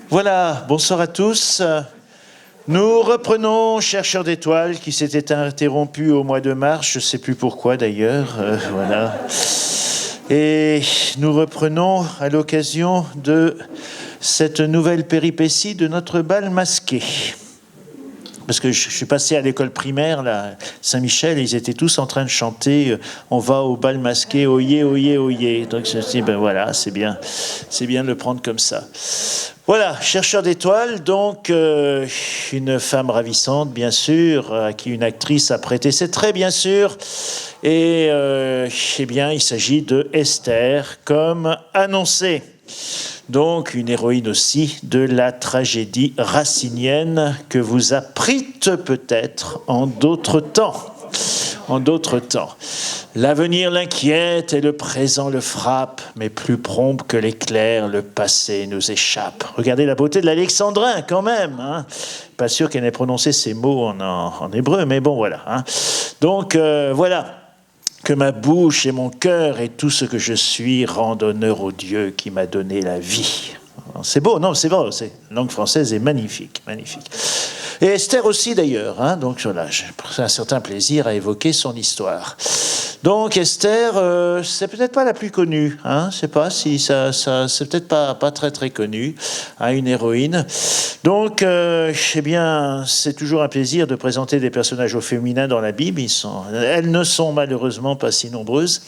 Voilà, bonsoir à tous. Nous reprenons Chercheurs d'étoiles qui s'était interrompu au mois de mars, je ne sais plus pourquoi d'ailleurs, voilà. Et nous reprenons à l'occasion de cette nouvelle péripétie de notre bal masqué. Parce que je suis passé à l'école primaire, là, Saint-Michel, et ils étaient tous en train de chanter « On va au bal masqué, oyez, oyez, oyez ». Donc je me suis dit, ben voilà, c'est bien de le prendre comme ça. Voilà, Chercheur d'étoiles, donc une femme ravissante, bien sûr, à qui une actrice a prêté ses traits, bien sûr. Et eh bien, il s'agit de Esther, comme annoncé. Donc, une héroïne aussi de la tragédie racinienne que vous apprîtes peut-être en d'autres temps. En d'autres temps. L'avenir l'inquiète et le présent le frappe, mais plus prompt que l'éclair, le passé nous échappe. Regardez la beauté de l'alexandrin quand même. Hein. Pas sûr qu'elle ait prononcé ces mots en hébreu, mais bon, voilà. Hein. Donc, voilà. Que ma bouche et mon cœur et tout ce que je suis rendent honneur au Dieu qui m'a donné la vie. C'est beau, non, c'est vrai, la langue française est magnifique, magnifique. Et Esther aussi d'ailleurs, hein, donc voilà, j'ai pris un certain plaisir à évoquer son histoire. Donc Esther, c'est peut-être pas la plus connue, hein, je sais pas si c'est peut-être pas très très connu, hein, une héroïne. Donc, eh bien, c'est toujours un plaisir de présenter des personnages au féminin dans la Bible. Elles ne sont malheureusement pas si nombreuses.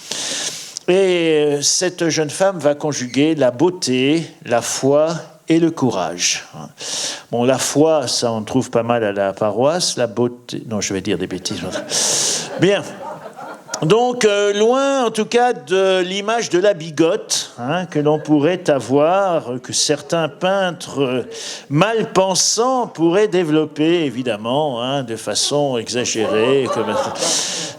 Et cette jeune femme va conjuguer la beauté, la foi et le courage. Bon, la foi, ça on trouve pas mal à la paroisse. La beauté, non, je vais dire des bêtises. Bien. Donc, loin en tout cas de l'image de la bigote, hein, que l'on pourrait avoir, que certains peintres mal pensants pourraient développer, évidemment, hein, de façon exagérée, comme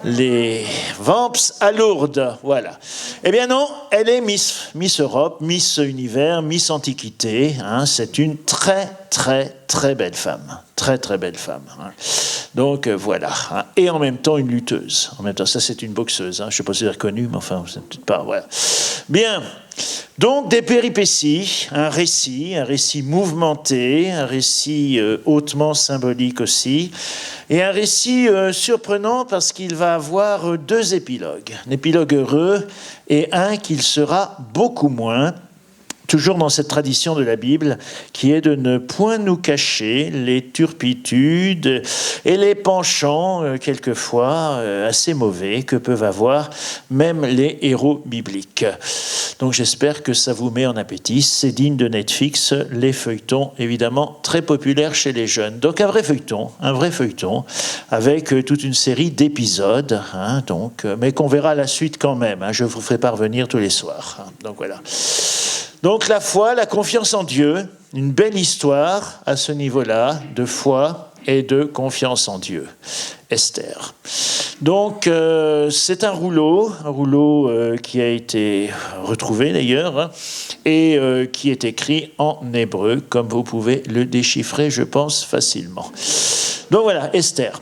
les vamps à Lourdes, voilà. Eh bien non, elle est Miss Europe, Miss Univers, Miss Antiquité, hein, c'est une très belle femme. Très belle femme. Hein. Donc voilà. Hein. Et en même temps une lutteuse. En même temps, ça c'est une boxeuse. Hein. Je ne sais pas si elle est reconnue, mais enfin, c'est peut-être pas. Voilà. Bien. Donc des péripéties, un récit mouvementé, un récit hautement symbolique aussi, et un récit surprenant parce qu'il va avoir deux épilogues. Un épilogue heureux et un qu'il sera beaucoup moins. Toujours dans cette tradition de la Bible, qui est de ne point nous cacher les turpitudes et les penchants, quelquefois assez mauvais, que peuvent avoir même les héros bibliques. Donc j'espère que ça vous met en appétit. C'est digne de Netflix, les feuilletons, évidemment, très populaires chez les jeunes. Donc un vrai feuilleton, avec toute une série d'épisodes, hein, donc, mais qu'on verra à la suite quand même. Hein, je vous ferai parvenir tous les soirs. Hein, donc voilà. Donc la foi, la confiance en Dieu, une belle histoire à ce niveau-là, de foi et de confiance en Dieu. Esther. Donc c'est un rouleau qui a été retrouvé d'ailleurs, hein, et qui est écrit en hébreu, comme vous pouvez le déchiffrer, je pense, facilement. Donc voilà, Esther.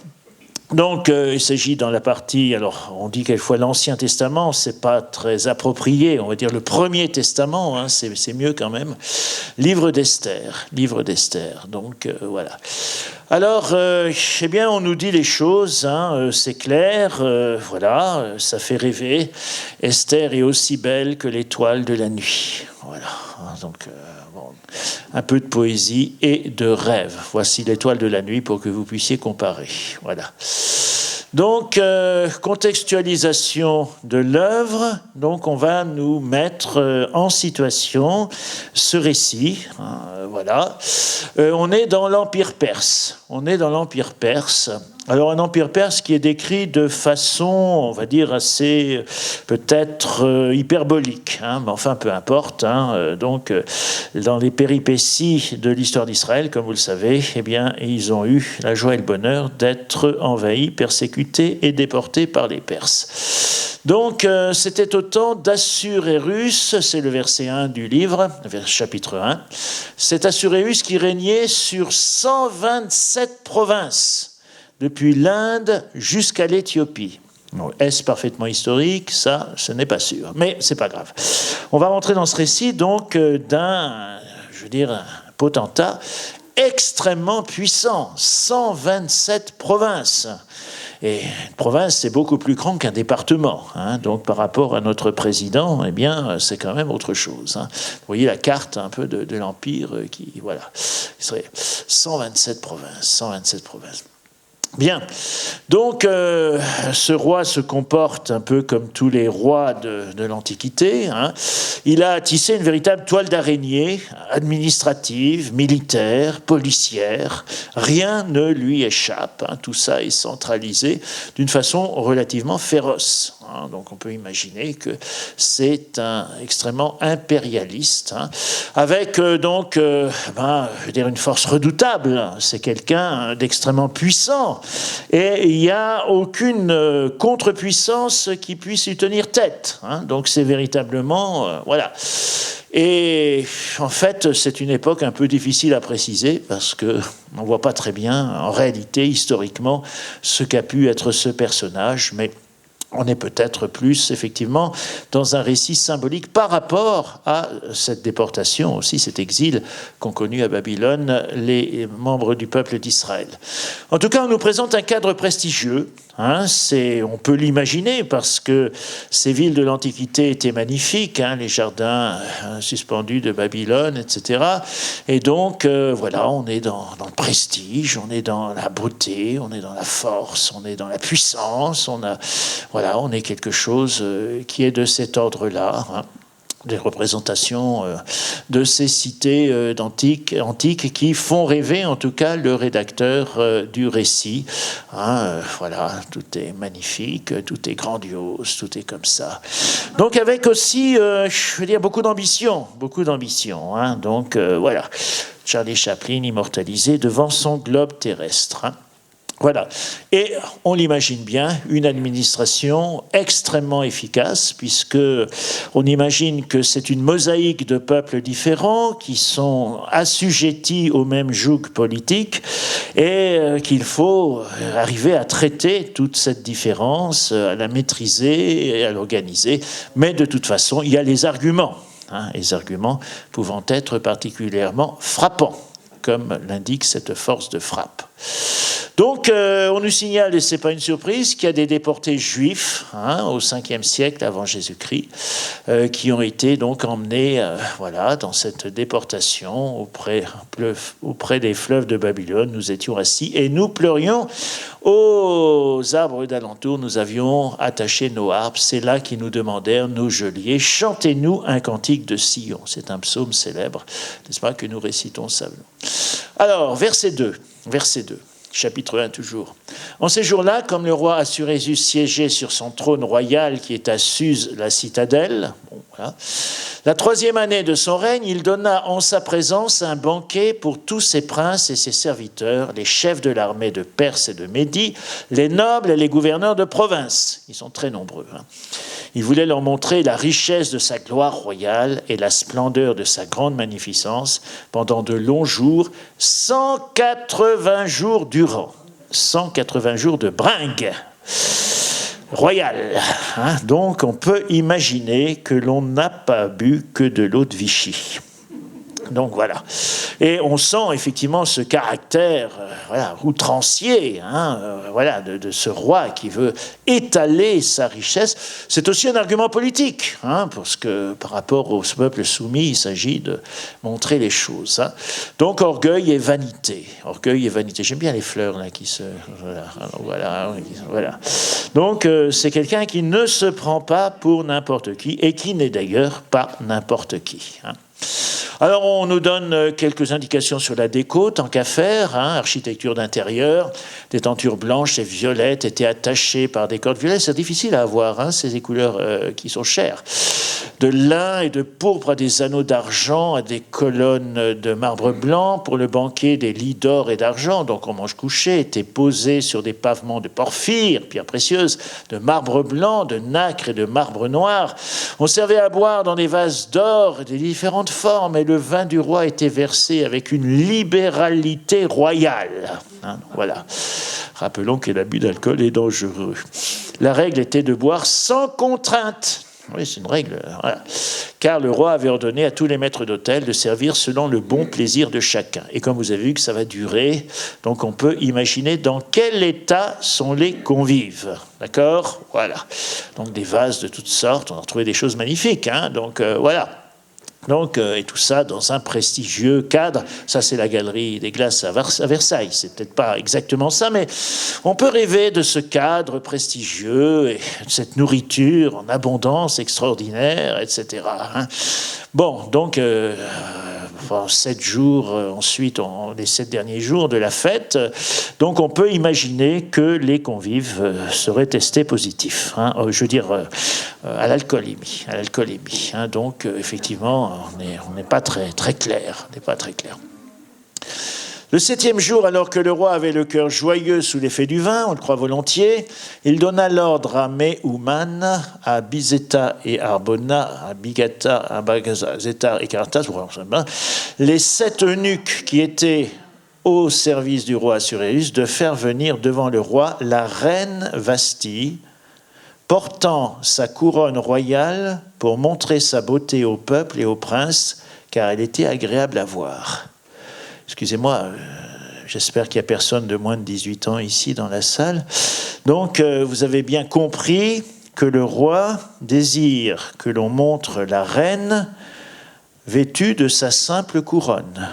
Donc, il s'agit dans la partie, alors on dit quelquefois l'Ancien Testament, c'est pas très approprié, on va dire le Premier Testament, hein, c'est mieux quand même. Livre d'Esther. Donc voilà. Alors, eh bien, on nous dit les choses, hein, c'est clair, voilà, ça fait rêver. Esther est aussi belle que l'étoile de la nuit. Voilà. Donc, bon, un peu de poésie et de rêve. Voici l'étoile de la nuit pour que vous puissiez comparer. Voilà. Donc, contextualisation de l'œuvre. Donc, on va nous mettre en situation ce récit. Voilà. On est dans l'Empire perse. Alors, un empire perse qui est décrit de façon, on va dire, assez peut-être hyperbolique, hein, mais enfin, peu importe. Hein, donc, dans les péripéties de l'histoire d'Israël, comme vous le savez, eh bien, ils ont eu la joie et le bonheur d'être envahis, persécutés et déportés par les Perses. Donc, c'était au temps d'Assuérus, c'est le verset 1 du livre, chapitre 1. C'est Assuérus qui régnait sur 127 provinces. Depuis l'Inde jusqu'à l'Éthiopie. Est-ce parfaitement historique? Ça, ce n'est pas sûr. Mais c'est pas grave. On va rentrer dans ce récit donc d'un, je veux dire, potentat extrêmement puissant, 127 provinces. Et une province, c'est beaucoup plus grand qu'un département. Hein. Donc, par rapport à notre président, eh bien, c'est quand même autre chose. Hein. Vous voyez la carte un peu de l'Empire qui, voilà, il serait 127 provinces, 127 provinces. Bien, donc ce roi se comporte un peu comme tous les rois de l'Antiquité. Hein. Il a tissé une véritable toile d'araignée, administrative, militaire, policière. Rien ne lui échappe. Hein. Tout ça est centralisé d'une façon relativement féroce. Hein. Donc on peut imaginer que c'est un extrêmement impérialiste, hein. Avec je veux dire une force redoutable. C'est quelqu'un d'extrêmement puissant. Et il n'y a aucune contre-puissance qui puisse lui tenir tête. Hein. Donc c'est véritablement... voilà. Et en fait, c'est une époque un peu difficile à préciser parce qu'on ne voit pas très bien, en réalité, historiquement, ce qu'a pu être ce personnage, mais... on est peut-être plus, effectivement, dans un récit symbolique par rapport à cette déportation, aussi cet exil qu'ont connu à Babylone les membres du peuple d'Israël. En tout cas, on nous présente un cadre prestigieux. Hein, on peut l'imaginer parce que ces villes de l'Antiquité étaient magnifiques, hein, les jardins suspendus de Babylone, etc. Et donc, voilà, on est dans le prestige, on est dans la beauté, on est dans la force, on est dans la puissance, on est quelque chose qui est de cet ordre-là. Hein. Des représentations de ces cités antiques qui font rêver en tout cas le rédacteur du récit. Hein, voilà, tout est magnifique, tout est grandiose, tout est comme ça. Donc avec aussi, je veux dire, beaucoup d'ambition. Hein, donc voilà, Charlie Chaplin immortalisé devant son globe terrestre. Hein. Voilà. Et on l'imagine bien, une administration extrêmement efficace, puisque on imagine que c'est une mosaïque de peuples différents qui sont assujettis au même joug politique et qu'il faut arriver à traiter toute cette différence, à la maîtriser et à l'organiser. Mais de toute façon, il y a les arguments, hein, les arguments pouvant être particulièrement frappants, comme l'indique cette force de frappe. Donc, on nous signale, et ce n'est pas une surprise, qu'il y a des déportés juifs au 5e siècle avant Jésus-Christ qui ont été donc emmenés dans cette déportation auprès des fleuves de Babylone. Nous étions assis et nous pleurions aux arbres d'alentour. Nous avions attaché nos harpes. C'est là qu'ils nous demandèrent, nos geôliers, chantez-nous un cantique de Sion. C'est un psaume célèbre, n'est-ce pas, que nous récitons savement. Alors, verset 2. Chapitre 1 toujours. En ces jours-là, comme le roi Assuérus siégeait sur son trône royal qui est à Suse, la citadelle, la 3e année de son règne, il donna en sa présence un banquet pour tous ses princes et ses serviteurs, les chefs de l'armée de Perse et de Médie, les nobles et les gouverneurs de province. Ils sont très nombreux. Il voulait leur montrer la richesse de sa gloire royale et la splendeur de sa grande magnificence pendant de longs jours, 180 jours durant. 180 jours de bringue royale. Donc on peut imaginer que l'on n'a pas bu que de l'eau de Vichy. Donc voilà. Et on sent effectivement ce caractère outrancier de ce roi qui veut étaler sa richesse. C'est aussi un argument politique, parce que par rapport au peuple soumis, il s'agit de montrer les choses. Donc orgueil et vanité. J'aime bien les fleurs là qui se... Voilà. Donc c'est quelqu'un qui ne se prend pas pour n'importe qui et qui n'est d'ailleurs pas n'importe qui. Alors, on nous donne quelques indications sur la déco, tant qu'à faire. Architecture d'intérieur, des tentures blanches et violettes étaient attachées par des cordes violettes. C'est difficile à avoir, c'est des couleurs qui sont chères. De lin et de pourpre à des anneaux d'argent, à des colonnes de marbre blanc. Pour le banquet, des lits d'or et d'argent, donc on mange couché, étaient posés sur des pavements de porphyre, pierre précieuse, de marbre blanc, de nacre et de marbre noir. On servait à boire dans des vases d'or de différentes formes, et le vin du roi était versé avec une libéralité royale. Voilà. Rappelons que l'abus d'alcool est dangereux. La règle était de boire sans contrainte. Oui, c'est une règle. Voilà. Car le roi avait ordonné à tous les maîtres d'hôtel de servir selon le bon plaisir de chacun. Et comme vous avez vu que ça va durer, donc on peut imaginer dans quel état sont les convives. D'accord? Voilà. Donc des vases de toutes sortes, on a retrouvé des choses magnifiques. Hein, donc voilà. Donc, et tout ça dans un prestigieux cadre. Ça, c'est la galerie des glaces à Versailles. C'est peut-être pas exactement ça, mais on peut rêver de ce cadre prestigieux et de cette nourriture en abondance extraordinaire, etc. Hein. Bon, donc, 7 jours, ensuite, les 7 derniers jours de la fête. Donc, on peut imaginer que les convives seraient testés positifs. Hein, je veux dire, à l'alcoolémie. Hein, donc, effectivement, on n'est pas très clair. Le 7e jour, alors que le roi avait le cœur joyeux sous l'effet du vin, on le croit volontiers, il donna l'ordre à Méhouman, à Bizeta et Arbona, à Bigata, à Bagazeta et Carthage, les 7 eunuques qui étaient au service du roi Assuérus, de faire venir devant le roi la reine Vasthi, portant sa couronne royale pour montrer sa beauté au peuple et aux princes, car elle était agréable à voir. Excusez-moi, j'espère qu'il n'y a personne de moins de 18 ans ici dans la salle. Donc, vous avez bien compris que le roi désire que l'on montre la reine vêtue de sa simple couronne,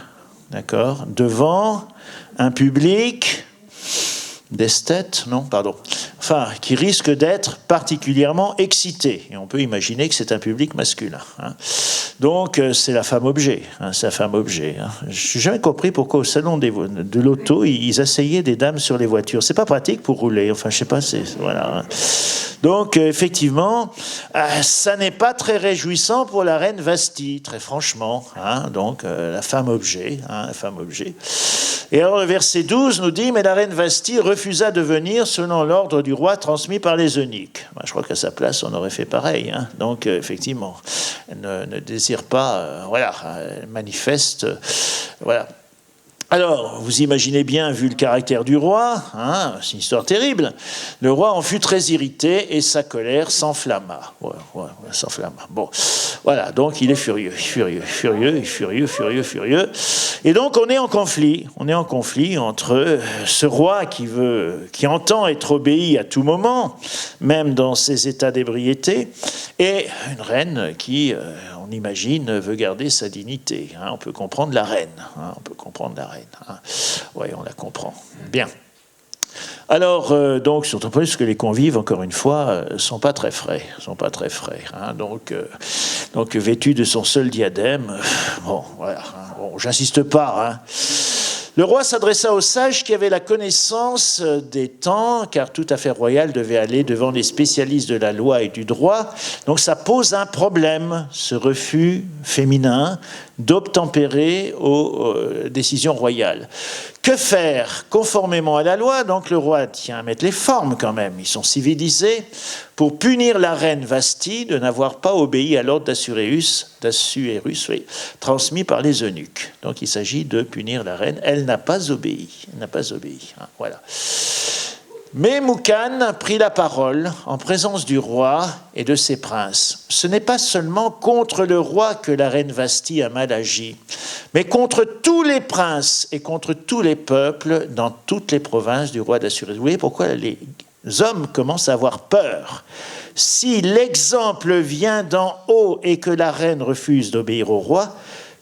d'accord, devant un public d'esthètes, enfin, qui risque d'être particulièrement excité. Et on peut imaginer que c'est un public masculin. Hein. Donc, c'est la femme objet. Hein, c'est la femme objet. Hein. Je n'ai jamais compris pourquoi au salon de l'auto, ils asseyaient des dames sur les voitures. C'est pas pratique pour rouler. Enfin, je sais pas. Voilà. Hein. Donc, effectivement, ça n'est pas très réjouissant pour la reine Vasthi, très franchement. Hein. Donc, la femme objet. Hein, la femme objet. Et alors, le verset 12 nous dit « Mais la reine Vasthi refusa de venir selon l'ordre du roi transmis par les eunuques. » Je crois qu'à sa place, on aurait fait pareil. Hein. Donc, effectivement, elle ne désire pas, elle manifeste, voilà. Alors, vous imaginez bien, vu le caractère du roi, hein, c'est une histoire terrible, le roi en fut très irrité et sa colère s'enflamma. S'enflamma. Bon, voilà, donc il est furieux. Et donc on est en conflit entre ce roi qui entend être obéi à tout moment, même dans ses états d'ébriété, et une reine qui, on imagine, veut garder sa dignité. Hein, on peut comprendre la reine. Hein, oui, on la comprend. Bien. Alors, donc, surtout plus que les convives, encore une fois, sont pas très frais. Hein, donc, vêtus de son seul diadème, bon, voilà. Hein, bon, j'insiste pas. Hein. Le roi s'adressa aux sages qui avaient la connaissance des temps, car toute affaire royale devait aller devant les spécialistes de la loi et du droit. Donc ça pose un problème, ce refus féminin d'obtempérer aux décisions royales. Que faire conformément à la loi? Donc le roi tient à mettre les formes quand même, ils sont civilisés, pour punir la reine Vasthi de n'avoir pas obéi à l'ordre d'Assuérus, transmis par les eunuques. Donc il s'agit de punir la reine, elle n'a pas obéi. Hein, voilà. Mais Moukan prit la parole en présence du roi et de ses princes. Ce n'est pas seulement contre le roi que la reine Vasthi a mal agi, mais contre tous les princes et contre tous les peuples dans toutes les provinces du roi d'Assuérus. Vous voyez pourquoi les hommes commencent à avoir peur. Si l'exemple vient d'en haut et que la reine refuse d'obéir au roi,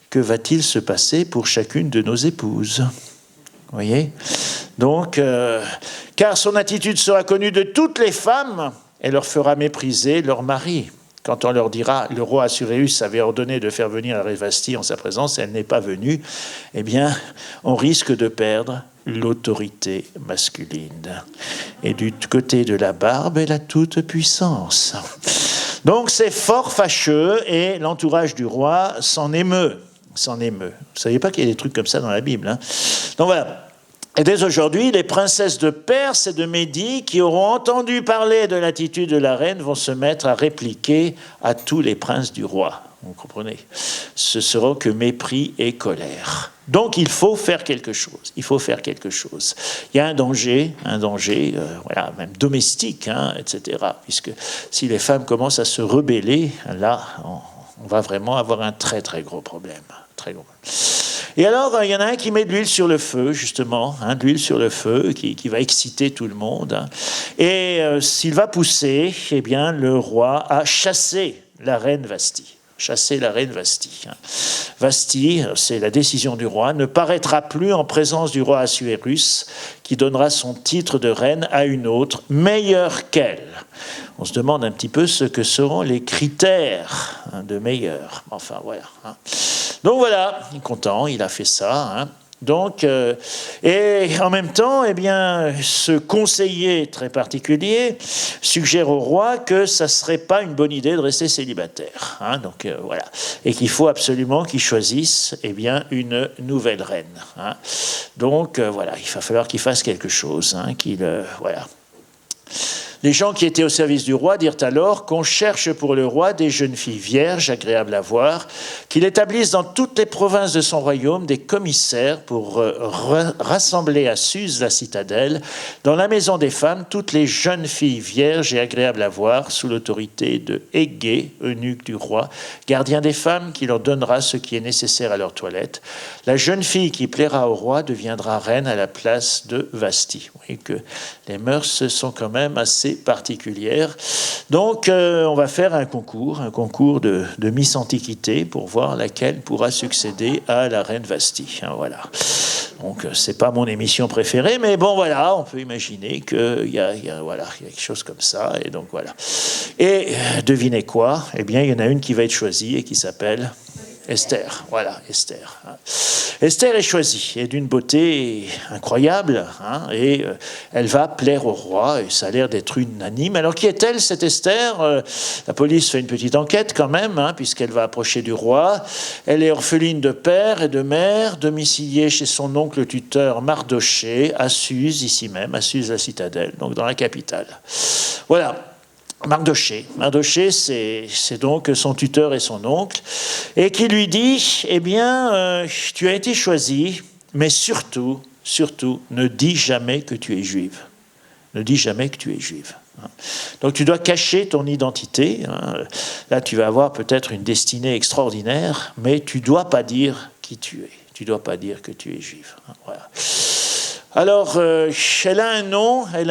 que va-t-il se passer pour chacune de nos épouses ? Vous voyez ? Donc, car son attitude sera connue de toutes les femmes et leur fera mépriser leur mari. Quand on leur dira, le roi Assuérus avait ordonné de faire venir la reine Vasthi en sa présence, elle n'est pas venue, eh bien, on risque de perdre l'autorité masculine. Et du côté de la barbe et la toute-puissance. Donc c'est fort fâcheux et l'entourage du roi s'en émeut. Vous ne saviez pas qu'il y a des trucs comme ça dans la Bible. Hein. Donc voilà. Et dès aujourd'hui, les princesses de Perse et de Médie qui auront entendu parler de l'attitude de la reine vont se mettre à répliquer à tous les princes du roi. Vous comprenez ? ce seront que mépris et colère. Donc il faut faire quelque chose. Il faut faire quelque chose. Il y a un danger, voilà, même domestique, etc. Puisque si les femmes commencent à se rebeller, là, on va vraiment avoir un très très gros problème. Très gros. Et alors, il y en a un qui met de l'huile sur le feu, justement, de l'huile sur le feu, qui va exciter tout le monde. Et s'il va pousser, eh bien, le roi a chassé la reine Vasthi. Chasser la reine Vasthi. Vasthi, c'est la décision du roi, ne paraîtra plus en présence du roi Assuérus, qui donnera son titre de reine à une autre, meilleure qu'elle. On se demande un petit peu ce que seront les critères de meilleur. Enfin, voilà. Donc voilà, il est content, il a fait ça. Donc, et en même temps, eh bien, ce conseiller très particulier suggère au roi que ça ne serait pas une bonne idée de rester célibataire. Donc voilà, et qu'il faut absolument qu'il choisisse eh une nouvelle reine. Donc voilà, il va falloir qu'il fasse quelque chose, voilà. Les gens qui étaient au service du roi dirent alors qu'on cherche pour le roi des jeunes filles vierges, agréables à voir, qu'il établisse dans toutes les provinces de son royaume des commissaires pour rassembler à Suse, la citadelle, dans la maison des femmes, toutes les jeunes filles vierges et agréables à voir, sous l'autorité de Égée, eunuque du roi, gardien des femmes, qui leur donnera ce qui est nécessaire à leur toilette. La jeune fille qui plaira au roi deviendra reine à la place de Vasthi. Vous voyez que les mœurs sont quand même assez particulières. Donc, on va faire un concours de Miss Antiquité pour voir laquelle pourra succéder à la reine Vasthi. Voilà. Donc, c'est pas mon émission préférée, mais bon, voilà, on peut imaginer qu'il y a quelque chose comme ça. Et donc, voilà. Et devinez quoi ? Eh bien, il y en a une qui va être choisie et qui s'appelle Esther. Voilà, Esther. Esther est choisie, et d'une beauté incroyable, et elle va plaire au roi, et ça a l'air d'être unanime. Alors qui est-elle, cette Esther ? La police fait une petite enquête quand même, puisqu'elle va approcher du roi. Elle est orpheline de père et de mère, domiciliée chez son oncle tuteur Mardochée, à Suse, ici même, à Suse la citadelle, donc dans la capitale. Voilà. Mardochée, c'est donc son tuteur et son oncle, et qui lui dit, eh bien, tu as été choisi, mais surtout, ne dis jamais que tu es juive. Ne dis jamais que tu es juive. Donc tu dois cacher ton identité. Là, tu vas avoir peut-être une destinée extraordinaire, mais tu ne dois pas dire qui tu es. Tu ne dois pas dire que tu es juive. Voilà. Alors, elle a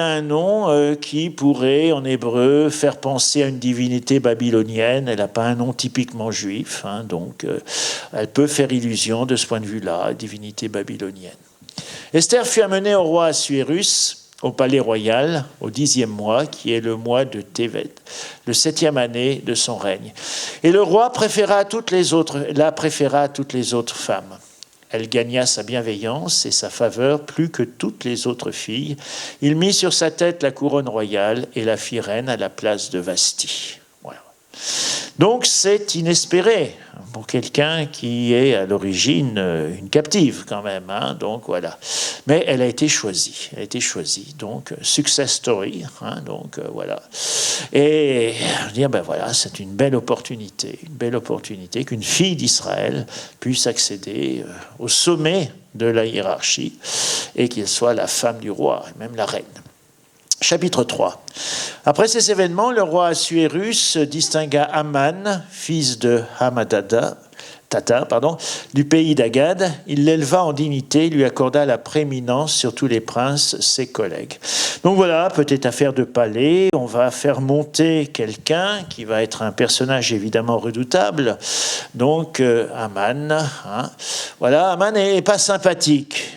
un nom qui pourrait, en hébreu, faire penser à une divinité babylonienne. Elle n'a pas un nom typiquement juif, donc elle peut faire illusion de ce point de vue-là, divinité babylonienne. Esther fut amenée au roi Assuérus, au palais royal, au 10e mois, qui est le mois de Tévet, le 7e année de son règne. Et le roi la préféra à toutes les autres femmes. Elle gagna sa bienveillance et sa faveur plus que toutes les autres filles. Il mit sur sa tête la couronne royale et la fit reine à la place de Vasthi. Voilà. Donc c'est inespéré pour quelqu'un qui est à l'origine une captive quand même. Donc voilà. Mais elle a été choisie. Donc success story. Donc voilà. Et dire voilà, c'est une belle opportunité qu'une fille d'Israël puisse accéder au sommet de la hiérarchie et qu'elle soit la femme du roi, et même la reine. Chapitre 3. Après ces événements, le roi Assuérus distingua Aman, fils de Hamadata, du pays d'Agad. Il l'éleva en dignité, lui accorda la prééminence sur tous les princes, ses collègues. Donc voilà, petite affaire de palais. On va faire monter quelqu'un qui va être un personnage évidemment redoutable. Donc Aman, voilà, Aman n'est pas sympathique.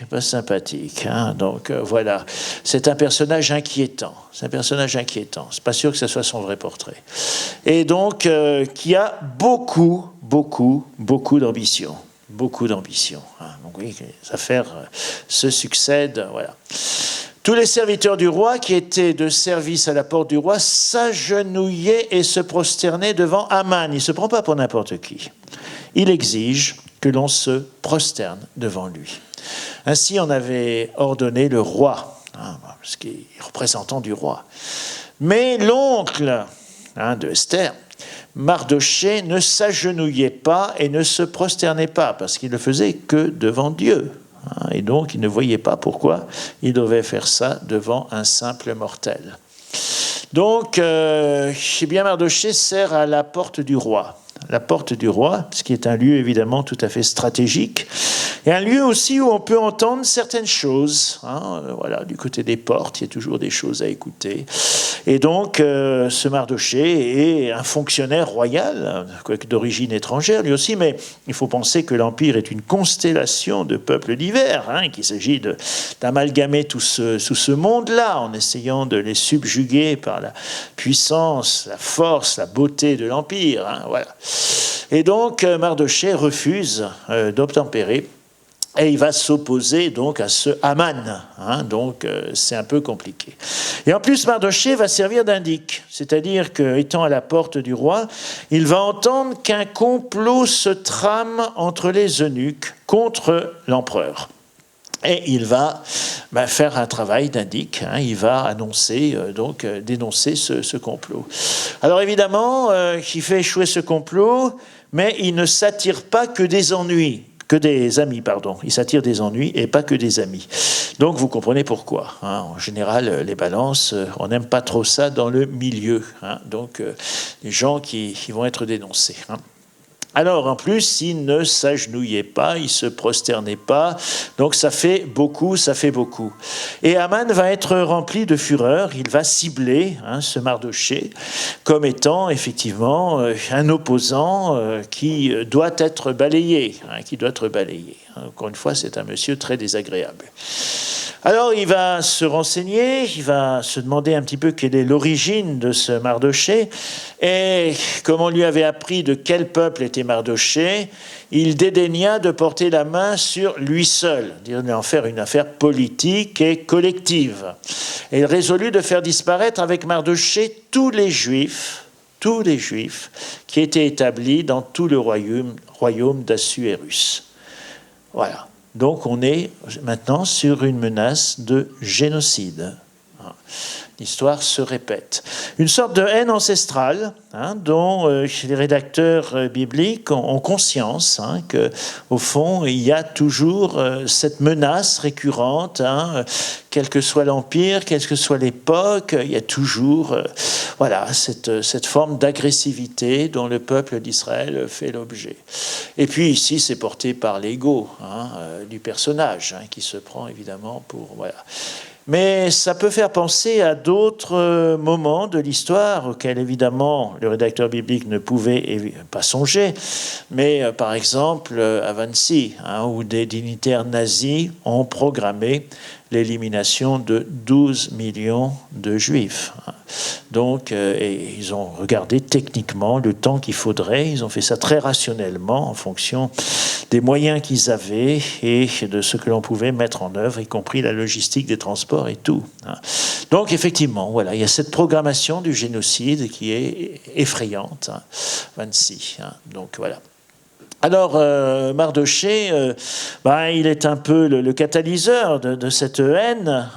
Donc voilà, c'est un personnage inquiétant. C'est pas sûr que ce soit son vrai portrait. Et donc qui a beaucoup d'ambition. Donc oui, les affaires se succèdent, voilà. Tous les serviteurs du roi qui étaient de service à la porte du roi s'agenouillaient et se prosternaient devant Aman. Il ne se prend pas pour n'importe qui. Il exige que l'on se prosterne devant lui. Ainsi, on avait ordonné le roi, parce qu'il est représentant du roi. Mais l'oncle de Esther Mardochée ne s'agenouillait pas et ne se prosternait pas, parce qu'il ne faisait que devant Dieu. Et donc, il ne voyait pas pourquoi il devait faire ça devant un simple mortel. Donc, eh bien, Mardochée sert à la porte du roi. La porte du roi, ce qui est un lieu évidemment tout à fait stratégique, et un lieu aussi où on peut entendre certaines choses. Voilà, du côté des portes, il y a toujours des choses à écouter. Et donc, ce Mardochée est un fonctionnaire royal, quoique d'origine étrangère lui aussi, mais il faut penser que l'Empire est une constellation de peuples divers, qu'il s'agit d'amalgamer tout ce monde-là en essayant de les subjuguer par la puissance, la force, la beauté de l'Empire. Voilà. Et donc, Mardochée refuse d'obtempérer. Et il va s'opposer donc à ce Haman. Donc c'est un peu compliqué. Et en plus, Mardochée va servir d'indique. C'est-à-dire qu'étant à la porte du roi, il va entendre qu'un complot se trame entre les eunuques contre l'empereur. Et il va faire un travail d'indique. Il va annoncer, dénoncer ce complot. Alors évidemment, il fait échouer ce complot, mais il ne s'attire pas que des ennuis. Que des amis, pardon. Il s'attire des ennuis et pas que des amis. Donc vous comprenez pourquoi. En général, les balances, on n'aime pas trop ça dans le milieu. Donc les gens qui vont être dénoncés. Alors, en plus, il ne s'agenouillait pas, il ne se prosternait pas. Donc, ça fait beaucoup. Et Haman va être rempli de fureur. Il va cibler ce Mardochée comme étant, effectivement, un opposant qui doit être balayé. Encore une fois, c'est un monsieur très désagréable. Alors, il va se renseigner, il va se demander un petit peu quelle est l'origine de ce Mardochée. Et comme on lui avait appris de quel peuple était Mardochée, il dédaigna de porter la main sur lui seul, d'en faire une affaire politique et collective. Et il résolut de faire disparaître avec Mardochée tous les Juifs qui étaient établis dans tout le royaume d'Assuérus. Voilà. Donc on est maintenant sur une menace de génocide. L'histoire se répète. Une sorte de haine ancestrale dont les rédacteurs bibliques ont conscience qu'au fond, il y a toujours cette menace récurrente, quel que soit l'empire, quelle que soit l'époque, il y a toujours cette forme d'agressivité dont le peuple d'Israël fait l'objet. Et puis ici, c'est porté par l'ego du personnage qui se prend évidemment pour... Voilà. Mais ça peut faire penser à d'autres moments de l'histoire auxquels, évidemment, le rédacteur biblique ne pouvait pas songer. Mais, par exemple, à Wannsee, où des dignitaires nazis ont programmé l'élimination de 12 millions de Juifs. Donc, et ils ont regardé techniquement le temps qu'il faudrait. Ils ont fait ça très rationnellement en fonction des moyens qu'ils avaient et de ce que l'on pouvait mettre en œuvre, y compris la logistique des transports et tout. Donc, effectivement, voilà, il y a cette programmation du génocide qui est effrayante. Wannsee. Donc, voilà. Alors, Mardochée, il est un peu le catalyseur de cette haine.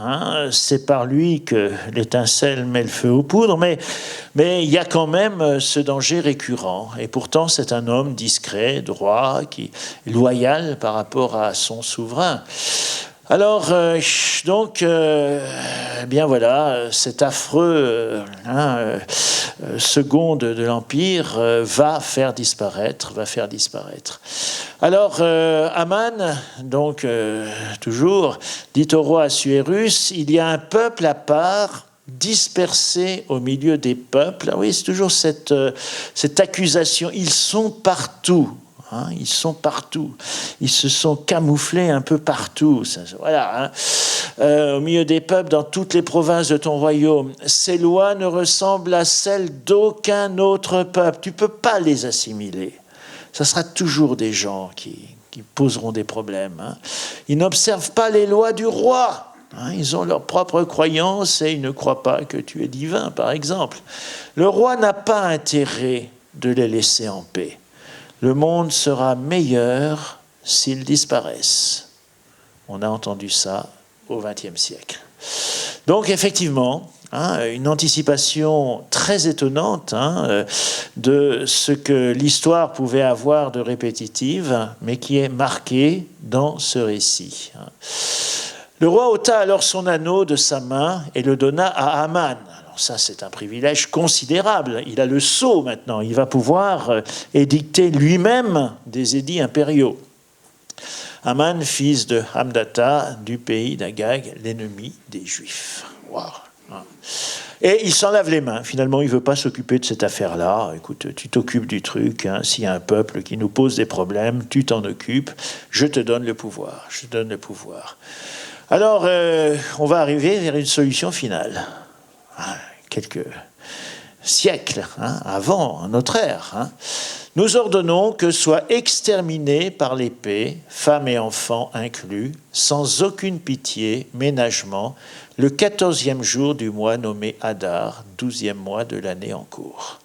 C'est par lui que l'étincelle met le feu aux poudres, mais il y a quand même ce danger récurrent. Et pourtant, c'est un homme discret, droit, qui est loyal par rapport à son souverain. Alors, bien voilà, cet affreux second de l'Empire va faire disparaître. Alors, Haman, donc, toujours, dit au roi Assuérus, il y a un peuple à part, dispersé au milieu des peuples. Oui, c'est toujours cette accusation. Ils sont partout. Ils sont partout. Ils se sont camouflés un peu partout. Voilà. Au milieu des peuples, dans toutes les provinces de ton royaume. Ces lois ne ressemblent à celles d'aucun autre peuple. Tu ne peux pas les assimiler. Ça sera toujours des gens qui poseront des problèmes. Ils n'observent pas les lois du roi. Ils ont leurs propres croyances et ils ne croient pas que tu es divin, par exemple. Le roi n'a pas intérêt de les laisser en paix. Le monde sera meilleur s'ils disparaissent. On a entendu ça au XXe siècle. Donc effectivement, une anticipation très étonnante de ce que l'histoire pouvait avoir de répétitive, mais qui est marquée dans ce récit. Le roi ôta alors son anneau de sa main et le donna à Haman. Alors ça, c'est un privilège considérable. Il a le sceau maintenant. Il va pouvoir édicter lui-même des édits impériaux. Haman, fils de Hamdata, du pays d'Agag, l'ennemi des Juifs. Wow. Et il s'en lave les mains. Finalement, il ne veut pas s'occuper de cette affaire-là. Écoute, tu t'occupes du truc. S'il y a un peuple qui nous pose des problèmes, tu t'en occupes. Je te donne le pouvoir. Je te donne le pouvoir. Alors, on va arriver vers une solution finale. Quelques siècles avant notre ère. Nous ordonnons que soient exterminés par l'épée, femmes et enfants inclus, sans aucune pitié, ménagement, le 14e jour du mois nommé Adar, 12e mois de l'année en cours.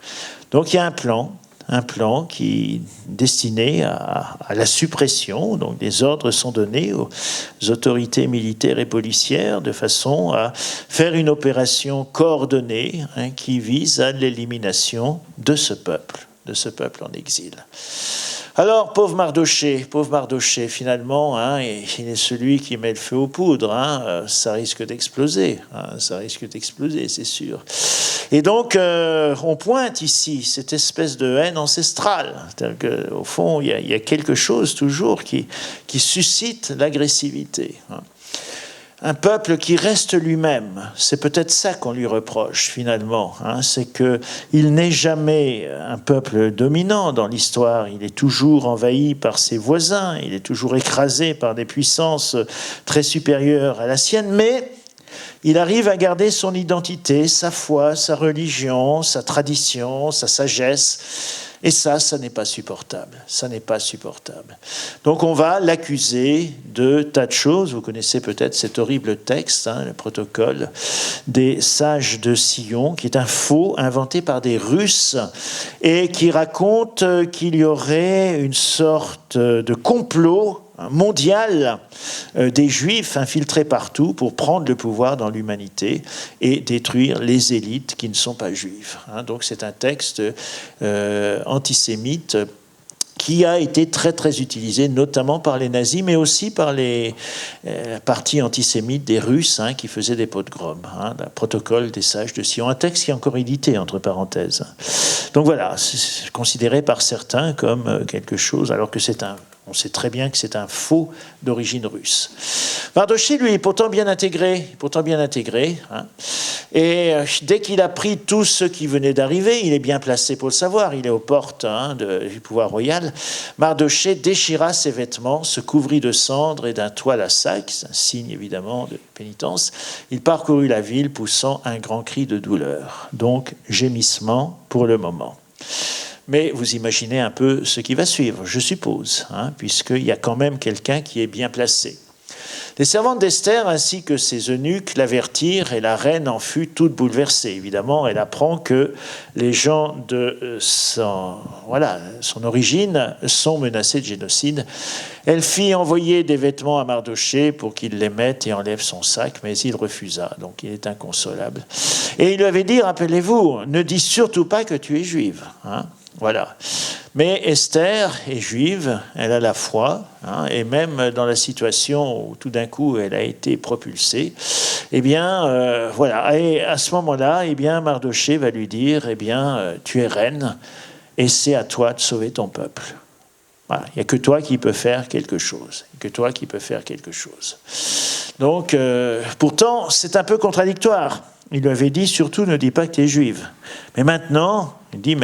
Donc il y a un plan qui est destiné à la suppression. Donc des ordres sont donnés aux autorités militaires et policières de façon à faire une opération coordonnée qui vise à l'élimination de ce peuple en exil. Alors, pauvre Mardoché, finalement, il est celui qui met le feu aux poudres. Ça risque d'exploser, c'est sûr. Et donc, on pointe ici cette espèce de haine ancestrale. C'est-à-dire qu'au fond, il y a quelque chose toujours qui suscite l'agressivité. Un peuple qui reste lui-même, c'est peut-être ça qu'on lui reproche finalement, c'est qu'il n'est jamais un peuple dominant dans l'histoire, il est toujours envahi par ses voisins, il est toujours écrasé par des puissances très supérieures à la sienne, mais il arrive à garder son identité, sa foi, sa religion, sa tradition, sa sagesse. Et ça n'est pas supportable. Donc on va l'accuser de tas de choses. Vous connaissez peut-être cet horrible texte, le protocole des sages de Sion, qui est un faux inventé par des Russes et qui raconte qu'il y aurait une sorte de complot mondial des Juifs infiltrés partout pour prendre le pouvoir dans l'humanité et détruire les élites qui ne sont pas juives. Donc c'est un texte antisémite qui a été très très utilisé, notamment par les nazis, mais aussi par les partis antisémites des Russes qui faisaient des pogroms. Le protocole des sages de Sion, un texte qui est encore édité, entre parenthèses. Donc voilà, c'est considéré par certains comme quelque chose, alors que on sait très bien que c'est un faux d'origine russe. Mardoché, lui, est pourtant bien intégré. Et dès qu'il a pris tout ce qui venait d'arriver, il est bien placé pour le savoir, il est aux portes du pouvoir royal. Mardoché déchira ses vêtements, se couvrit de cendres et d'un toile à sac, c'est un signe évidemment de pénitence. Il parcourut la ville poussant un grand cri de douleur. Donc, gémissement pour le moment. Mais vous imaginez un peu ce qui va suivre, je suppose, puisqu'il y a quand même quelqu'un qui est bien placé. Les servantes d'Esther ainsi que ses eunuques l'avertirent et la reine en fut toute bouleversée. Évidemment, elle apprend que les gens de son origine sont menacés de génocide. Elle fit envoyer des vêtements à Mardoché pour qu'il les mette et enlève son sac, mais il refusa, donc il est inconsolable. Et il lui avait dit, rappelez-vous, ne dis surtout pas que tu es juive. Voilà. Mais Esther est juive, elle a la foi, et même dans la situation où tout d'un coup elle a été propulsée, voilà. Et à ce moment-là, Mardoché va lui dire, tu es reine, et c'est à toi de sauver ton peuple. Voilà. Il n'y a que toi qui peux faire quelque chose. Donc, pourtant, c'est un peu contradictoire. Il lui avait dit, surtout ne dis pas que tu es juive. Mais maintenant, il dit,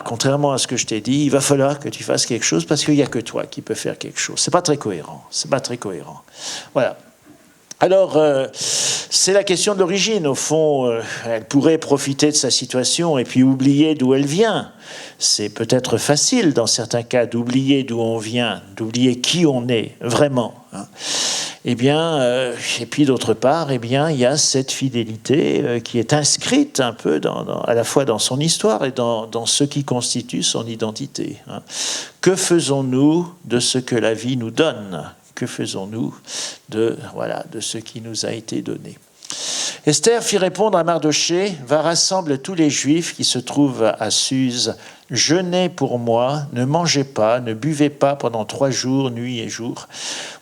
contrairement à ce que je t'ai dit, il va falloir que tu fasses quelque chose parce qu'il n'y a que toi qui peux faire quelque chose. C'est pas très cohérent. Voilà. Alors, c'est la question de l'origine. Au fond, elle pourrait profiter de sa situation et puis oublier d'où elle vient. C'est peut-être facile, dans certains cas, d'oublier d'où on vient, d'oublier qui on est vraiment. Et puis d'autre part, il y a cette fidélité qui est inscrite un peu à la fois dans son histoire et dans ce qui constitue son identité. Que faisons-nous de ce que la vie nous donne ? Que faisons-nous de ce qui nous a été donné ? Esther fit répondre à Mardochée, « Va rassemble tous les Juifs qui se trouvent à Suse. Jeûnez pour moi, ne mangez pas, ne buvez pas pendant 3 jours, nuit et jour.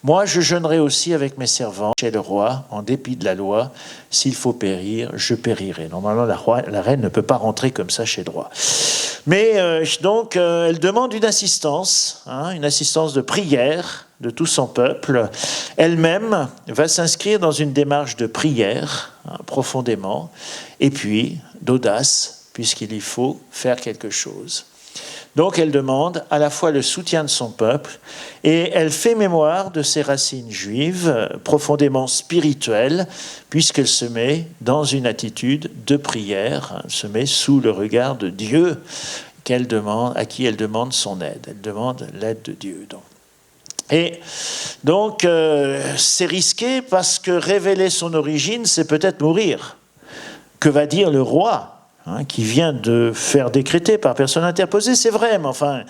Moi, je jeûnerai aussi avec mes servants chez le roi, en dépit de la loi. S'il faut périr, je périrai. » Normalement, la reine ne peut pas rentrer comme ça chez le roi. Mais donc, elle demande une assistance de prière de tout son peuple. Elle-même va s'inscrire dans une démarche de prière, profondément, et puis d'audace, puisqu'il y faut faire quelque chose. Donc elle demande à la fois le soutien de son peuple et elle fait mémoire de ses racines juives profondément spirituelles, puisqu'elle se met dans une attitude de prière, se met sous le regard de Dieu à qui elle demande son aide. Elle demande l'aide de Dieu. Et donc c'est risqué parce que révéler son origine, c'est peut-être mourir. Que va dire le roi qui vient de faire décréter par personne interposée, c'est vrai, mais enfin,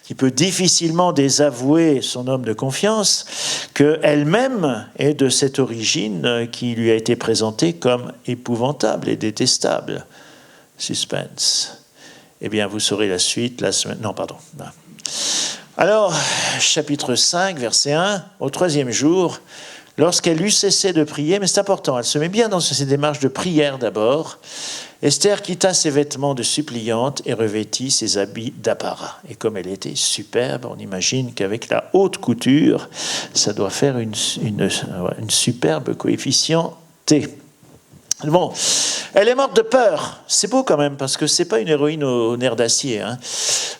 qui peut difficilement désavouer son homme de confiance, qu'elle-même est de cette origine qui lui a été présentée comme épouvantable et détestable. Suspense. Eh bien, vous saurez la suite la semaine... Non, pardon. Alors, chapitre 5, verset 1, au 3e jour, lorsqu'elle eut cessé de prier, mais c'est important, elle se met bien dans ces démarches de prière d'abord, Esther quitta ses vêtements de suppliante et revêtit ses habits d'apparat. Et comme elle était superbe, on imagine qu'avec la haute couture, ça doit faire une superbe coefficient T. Bon, elle est morte de peur. C'est beau quand même, parce que c'est pas une héroïne au nerf d'acier.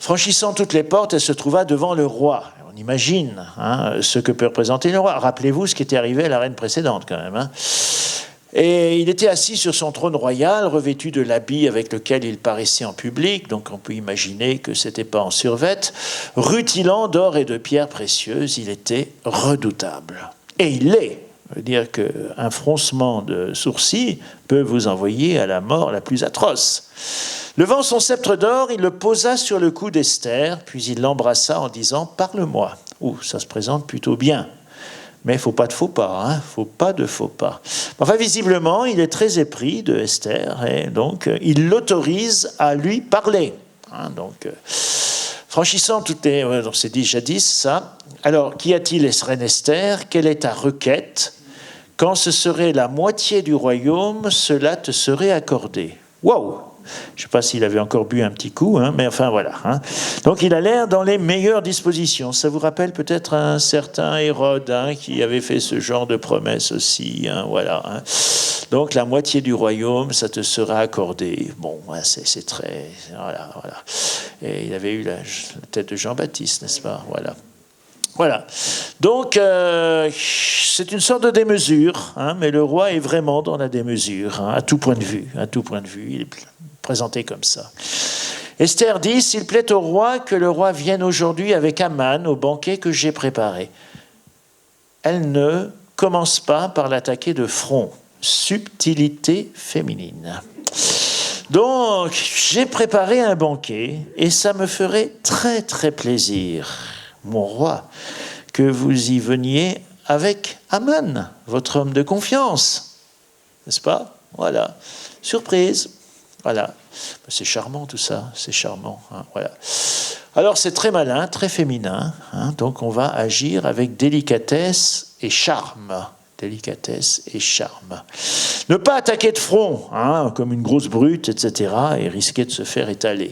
Franchissant toutes les portes, elle se trouva devant le roi. On imagine ce que peut représenter le roi. Rappelez-vous ce qui était arrivé à la reine précédente quand même. Et il était assis sur son trône royal, revêtu de l'habit avec lequel il paraissait en public, donc on peut imaginer que ce n'était pas en survêt, rutilant d'or et de pierres précieuses, il était redoutable. Et il l'est. Ça veut dire qu'un froncement de sourcils peut vous envoyer à la mort la plus atroce. Levant son sceptre d'or, il le posa sur le cou d'Esther, puis il l'embrassa en disant « Parle-moi ». Ça se présente plutôt bien. Mais il ne faut pas de faux pas, faut pas de faux pas. Enfin, visiblement, il est très épris de Esther, et donc il l'autorise à lui parler. Franchissant toutes les... on s'est dit jadis ça. Alors, qu'y a-t-il, reine Esther? Quelle est ta requête? Quand ce serait la moitié du royaume, cela te serait accordé. Waouh! Je ne sais pas s'il avait encore bu un petit coup, mais enfin voilà. Donc il a l'air dans les meilleures dispositions. Ça vous rappelle peut-être un certain Hérode qui avait fait ce genre de promesse aussi. Voilà. Donc la moitié du royaume, ça te sera accordé. Bon, c'est très... Voilà. Et il avait eu la tête de Jean-Baptiste, n'est-ce pas? Voilà. Donc, c'est une sorte de démesure, mais le roi est vraiment dans la démesure, à tout point de vue. Il est présenté comme ça. Esther dit, « S'il plaît au roi que le roi vienne aujourd'hui avec Aman au banquet que j'ai préparé. » Elle ne commence pas par l'attaquer de front. Subtilité féminine. Donc, j'ai préparé un banquet et ça me ferait très très plaisir, mon roi, que vous y veniez avec Aman, votre homme de confiance. N'est-ce pas? Voilà. Surprise. Voilà. C'est charmant tout ça, c'est charmant. Voilà. Alors c'est très malin, très féminin. Donc on va agir avec délicatesse et charme. Ne pas attaquer de front, comme une grosse brute, etc., et risquer de se faire étaler.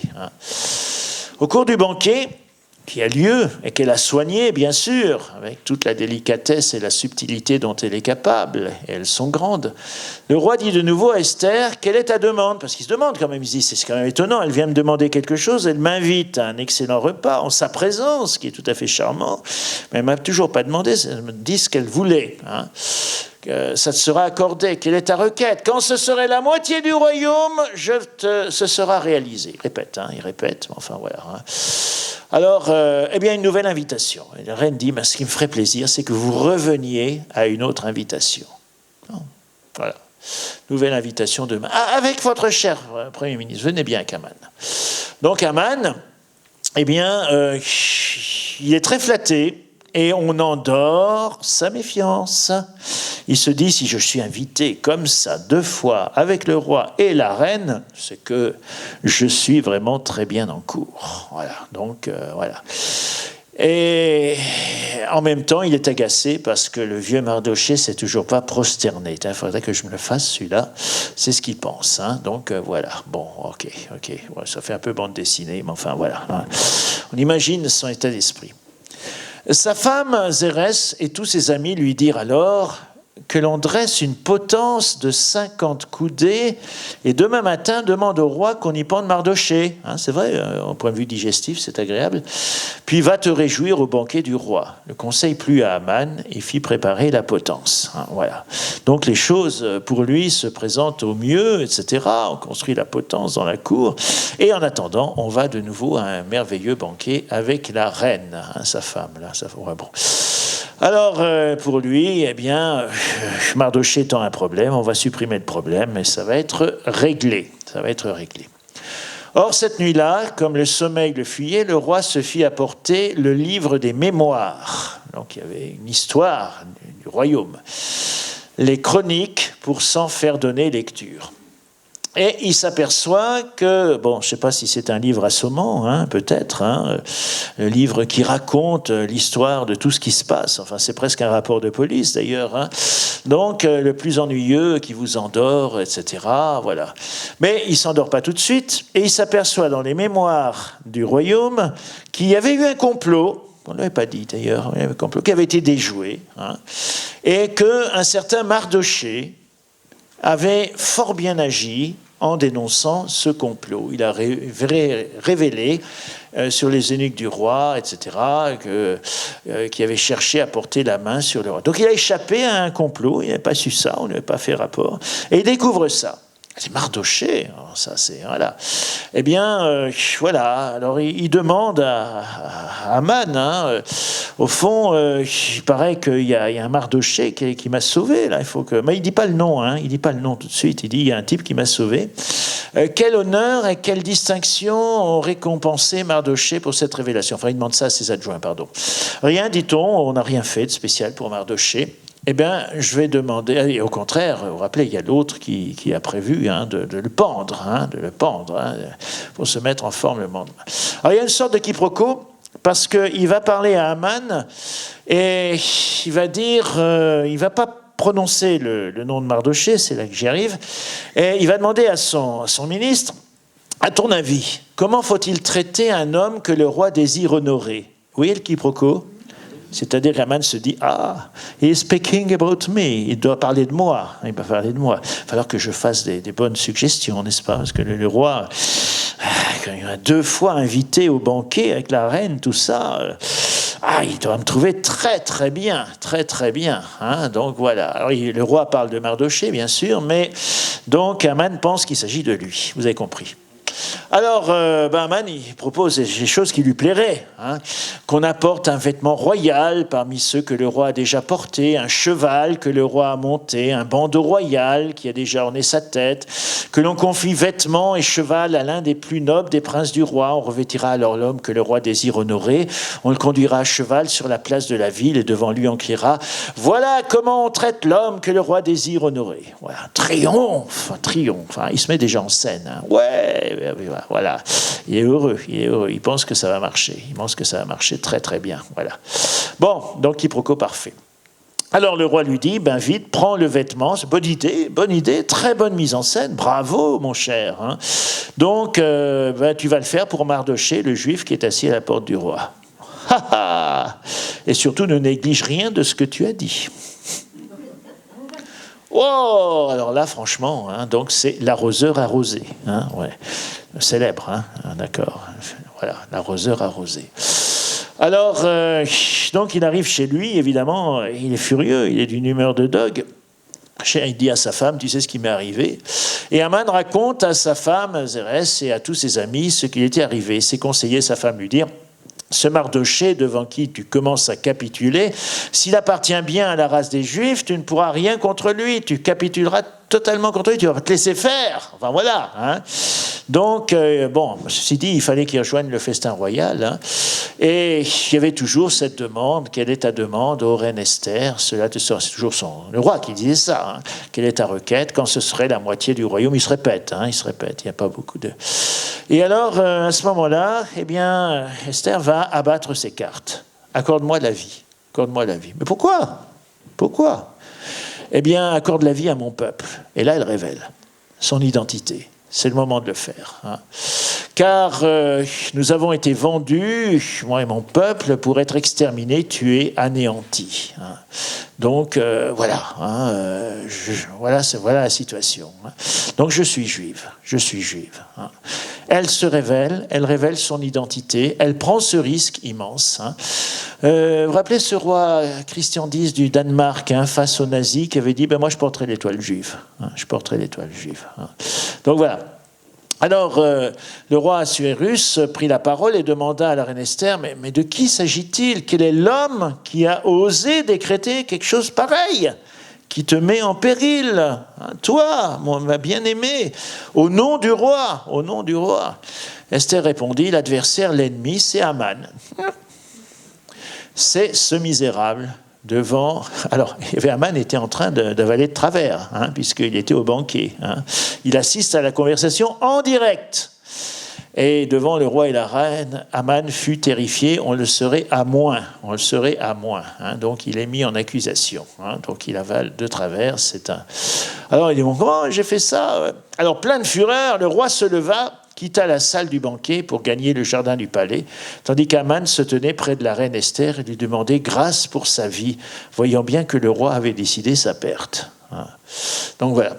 Au cours du banquet, qui a lieu et qu'elle a soigné, bien sûr, avec toute la délicatesse et la subtilité dont elle est capable, et elles sont grandes. Le roi dit de nouveau à Esther, quelle est ta demande? Parce qu'il se demande quand même, il se dit, c'est quand même étonnant, elle vient me demander quelque chose, elle m'invite à un excellent repas en sa présence, qui est tout à fait charmant, mais elle ne m'a toujours pas demandé, elle me dit ce qu'elle voulait. Ça te sera accordé, quelle est ta requête? Quand ce serait la moitié du royaume, ce sera réalisé. Il répète, enfin voilà. Alors, une nouvelle invitation. Et la reine dit, ce qui me ferait plaisir, c'est que vous reveniez à une autre invitation. Voilà. Nouvelle invitation demain. Avec votre cher Premier ministre, venez bien avec Aman. Donc Aman, il est très flatté. et on endort sa méfiance. Il se dit, si je suis invité comme ça 2 fois avec le roi et la reine, c'est que je suis vraiment très bien en cour. Voilà, donc voilà. Et en même temps, il est agacé parce que le vieux Mardochée ne s'est toujours pas prosterné. Il faudrait que je me le fasse, celui-là. C'est ce qu'il pense. Hein. Donc voilà. Bon, ok. Ouais, ça fait un peu bande dessinée, mais enfin voilà. Hein. On imagine son état d'esprit. Sa femme, Zérès, et tous ses amis lui dirent alors que l'on dresse une potence de 50 coudées et demain matin demande au roi qu'on y pende Mardochée. Hein, c'est vrai, au point de vue digestif, c'est agréable. Puis va te réjouir au banquet du roi. Le conseil plut à Aman et fit préparer la potence. Hein, voilà. Donc les choses pour lui se présentent au mieux, etc. On construit la potence dans la cour et en attendant, on va de nouveau à un merveilleux banquet avec la reine, hein, sa femme. Là, ouais, bon. Alors, pour lui, eh bien, Mardochée étant un problème, on va supprimer le problème et ça va être réglé. Ça va être réglé. Or, cette nuit-là, comme le sommeil le fuyait, le roi se fit apporter le livre des mémoires. Donc, il y avait une histoire du royaume. Les chroniques pour s'en faire donner lecture. Et il s'aperçoit que, bon, je ne sais pas si c'est un livre assommant, hein, peut-être, hein, le livre qui raconte l'histoire de tout ce qui se passe. Enfin, c'est presque un rapport de police, d'ailleurs. Hein. Donc, le plus ennuyeux qui vous endort, etc. Voilà. Mais il ne s'endort pas tout de suite, et il s'aperçoit dans les mémoires du royaume qu'il y avait eu un complot. On ne l'avait pas dit, d'ailleurs, il y avait un complot qui avait été déjoué, hein, et qu'un certain Mardochée avait fort bien agi en dénonçant ce complot. Il a révélé sur les eunuques du roi, etc., qui avaient cherché à porter la main sur le roi. Donc il a échappé à un complot, il n'avait pas su ça, on n'avait pas fait rapport, et il découvre ça. C'est Mardochée, ça c'est voilà. Eh bien, voilà. Alors il demande à Aman. Hein, au fond, il paraît qu'il y a un Mardochée qui m'a sauvé. Là, il faut que. Mais il dit pas le nom. Hein, il dit pas le nom tout de suite. Il dit il y a un type qui m'a sauvé. Quel honneur et quelle distinction ont récompensé Mardochée pour cette révélation. Enfin, il demande ça à ses adjoints. Pardon. Rien, dit-on. On n'a rien fait de spécial pour Mardochée. Eh bien, je vais demander, et au contraire, vous vous rappelez, il y a l'autre qui a prévu hein, de le pendre, hein, pour se mettre en forme le lendemain. Alors, il y a une sorte de quiproquo, parce qu'il va parler à Aman, et il va dire, il ne va pas prononcer le nom de Mardochée, c'est là que j'y arrive, et il va demander à son ministre, à ton avis, comment faut-il traiter un homme que le roi désire honorer? Vous voyez le quiproquo? C'est-à-dire qu'Aman se dit « Ah, he is speaking about me. Il doit parler de moi. Il va parler de moi. Il va falloir que je fasse des bonnes suggestions, n'est-ce pas? Parce que le roi, quand il m'a 2 fois invité au banquet avec la reine, tout ça, il doit me trouver très, très bien. Très, très bien. Hein, donc voilà. Alors, le roi parle de Mardochée, bien sûr, mais donc Aman pense qu'il s'agit de lui. Vous avez compris. Alors, Aman, il propose des choses qui lui plairaient. Hein, qu'on apporte un vêtement royal parmi ceux que le roi a déjà porté, un cheval que le roi a monté, un bandeau royal qui a déjà orné sa tête, que l'on confie vêtements et cheval à l'un des plus nobles des princes du roi. On revêtira alors l'homme que le roi désire honorer. On le conduira à cheval sur la place de la ville et devant lui on criera « Voilà comment on traite l'homme que le roi désire honorer. » Voilà, triomphe, triomphe. Hein, il se met déjà en scène. Hein. Ouais, voilà, il est heureux, il pense que ça va marcher, très très bien, voilà. Bon, donc quiproquo parfait. Alors le roi lui dit, vite, prends le vêtement, c'est bonne idée, très bonne mise en scène, bravo mon cher. Hein. Donc tu vas le faire pour Mardochée, le juif qui est assis à la porte du roi. Et surtout ne néglige rien de ce que tu as dit. Oh, alors là, franchement, hein, donc c'est l'arroseur arrosé, hein, ouais, célèbre, hein, d'accord, voilà, l'arroseur arrosé. Alors, donc il arrive chez lui, évidemment, il est furieux, il est d'une humeur de dogue. Il dit à sa femme, tu sais ce qui m'est arrivé. Et Aman raconte à sa femme, Zérès, et à tous ses amis ce qui était arrivé. Ses conseillers, sa femme lui dire, ce Mardochée devant qui tu commences à capituler, s'il appartient bien à la race des Juifs, tu ne pourras rien contre lui, tu capituleras totalement contre lui, tu vas te laisser faire. Enfin voilà. Hein. Donc, bon, ceci dit, il fallait qu'il rejoigne le festin royal. Hein, et il y avait toujours cette demande, quelle est ta demande, ô reine Esther? Cela te sera, c'est toujours le roi qui disait ça. Hein, quelle est ta requête? Quand ce serait la moitié du royaume, il se répète, il n'y a pas beaucoup de... Et alors, à ce moment-là, eh bien, Esther va abattre ses cartes. Accorde-moi la vie. Accorde-moi la vie. Mais pourquoi? Pourquoi? Eh bien, accorde la vie à mon peuple. Et là, elle révèle son identité. C'est le moment de le faire. Hein. Car nous avons été vendus, moi et mon peuple, pour être exterminés, tués, anéantis. Hein. Donc, voilà. Hein, voilà la situation. Hein. Donc, je suis juive. Hein. Elle se révèle, elle révèle son identité, elle prend ce risque immense. Hein. Vous vous rappelez ce roi Christian X du Danemark, hein, face aux nazis, qui avait dit moi je porterai l'étoile juive. Hein, je porterai l'étoile juive. Hein. Donc voilà. Alors, le roi Assuérus prit la parole et demanda à la reine Esther, mais de qui s'agit-il? Quel est l'homme qui a osé décréter quelque chose pareil, qui te met en péril, hein, toi, ma bien-aimée, au nom du roi, au nom du roi. Esther répondit, l'adversaire, l'ennemi, c'est Haman. C'est ce misérable devant... Alors, Haman était en train d'avaler de travers, hein, puisqu'il était au banquet. Hein. Il assiste à la conversation en direct. Et devant le roi et la reine, Haman fut terrifié, on le serait à moins. Hein. Donc, il est mis en accusation. Hein. Donc, il avale de travers. Alors, il dit, comment j'ai fait ça? Alors, plein de fureur, le roi se leva, quitta la salle du banquet pour gagner le jardin du palais, tandis qu'Haman se tenait près de la reine Esther et lui demandait grâce pour sa vie, voyant bien que le roi avait décidé sa perte. Donc voilà.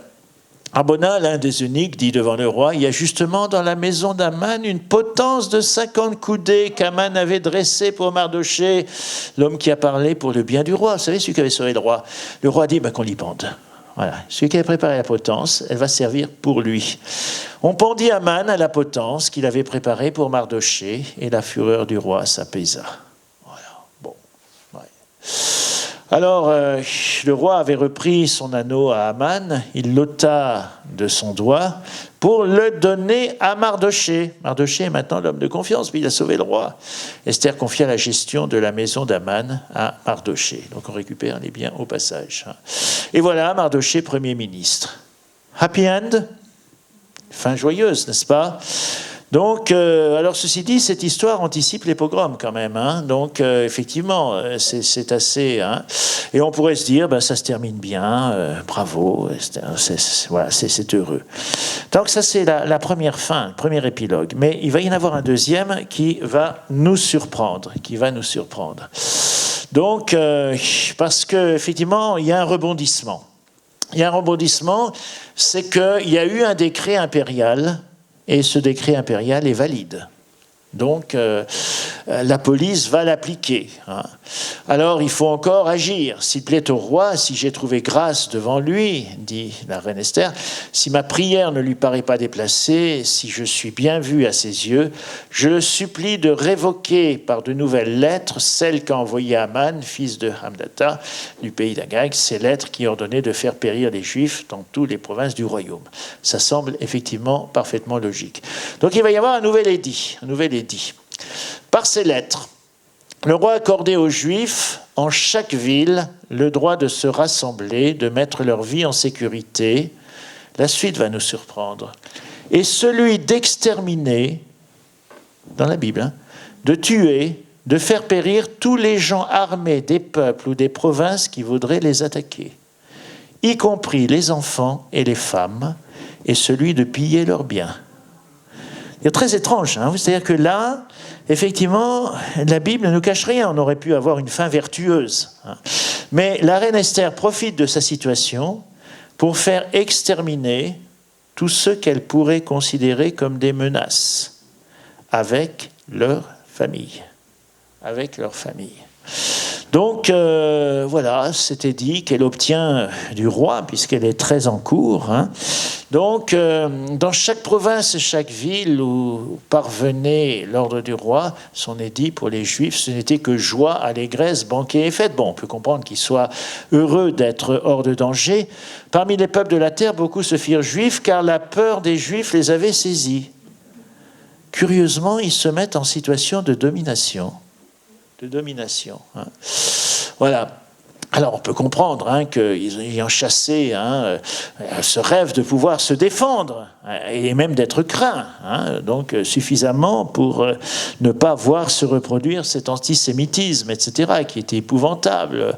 Arbona, l'un des eunuques, dit devant le roi, il y a justement dans la maison d'Haman une potence de 50 coudées qu'Haman avait dressée pour Mardochée, l'homme qui a parlé pour le bien du roi. Vous savez, celui qui avait sauvé le roi. Le roi dit qu'on l'y pende. Voilà. Celui qui avait préparé la potence, elle va servir pour lui. On pendit Haman à la potence qu'il avait préparée pour Mardochée, et la fureur du roi s'apaisa. Voilà. Bon. Ouais. Alors, le roi avait repris son anneau à Haman, il l'ôta de son doigt pour le donner à Mardochée. Mardochée est maintenant l'homme de confiance, puis il a sauvé le roi. Esther confia la gestion de la maison d'Haman à Mardochée. Donc on récupère les biens au passage. Et voilà, Mardochée, Premier ministre. Happy end? Fin joyeuse, n'est-ce pas? Donc, alors ceci dit, cette histoire anticipe les pogroms quand même. Hein. Donc, effectivement, c'est assez... Hein. Et on pourrait se dire, ça se termine bien, bravo, voilà, c'est heureux. Donc ça, c'est la première fin, le premier épilogue. Mais il va y en avoir un deuxième qui va nous surprendre, Donc, parce qu'effectivement, il y a un rebondissement. C'est qu'il y a eu un décret impérial, et ce décret impérial est valide. Donc, la police va l'appliquer. Hein. Alors, il faut encore agir. S'il plaît au roi, si j'ai trouvé grâce devant lui, dit la reine Esther, si ma prière ne lui paraît pas déplacée, si je suis bien vue à ses yeux, je le supplie de révoquer par de nouvelles lettres celles qu'a envoyées Haman, fils de Hamdata, du pays d'Agag, ces lettres qui ordonnaient de faire périr les Juifs dans toutes les provinces du royaume. Ça semble effectivement parfaitement logique. Donc, il va y avoir un nouvel édit. Par ces lettres, le roi accordait aux Juifs, en chaque ville, le droit de se rassembler, de mettre leur vie en sécurité. La suite va nous surprendre. Et celui d'exterminer, dans la Bible, hein, de tuer, de faire périr tous les gens armés des peuples ou des provinces qui voudraient les attaquer, y compris les enfants et les femmes, et celui de piller leurs biens. C'est très étrange, hein. C'est-à-dire que là, effectivement, la Bible ne nous cache rien. On aurait pu avoir une fin vertueuse. Hein. Mais la reine Esther profite de sa situation pour faire exterminer tous ceux qu'elle pourrait considérer comme des menaces, avec leur famille. Donc, voilà, c'était dit qu'elle obtient du roi, puisqu'elle est très en cours. Hein. Donc, dans chaque province et chaque ville où parvenait l'ordre du roi, son édit pour les Juifs, ce n'était que joie, allégresse, banquet et fête. Bon, on peut comprendre qu'ils soient heureux d'être hors de danger. Parmi les peuples de la terre, beaucoup se firent juifs, car la peur des Juifs les avait saisis. curieusement, ils se mettent en situation de domination. De domination. Hein. Voilà. Alors on peut comprendre qu'ils ayant chassé ce rêve de pouvoir se défendre et même d'être craint, donc suffisamment pour ne pas voir se reproduire cet antisémitisme, etc., qui était épouvantable.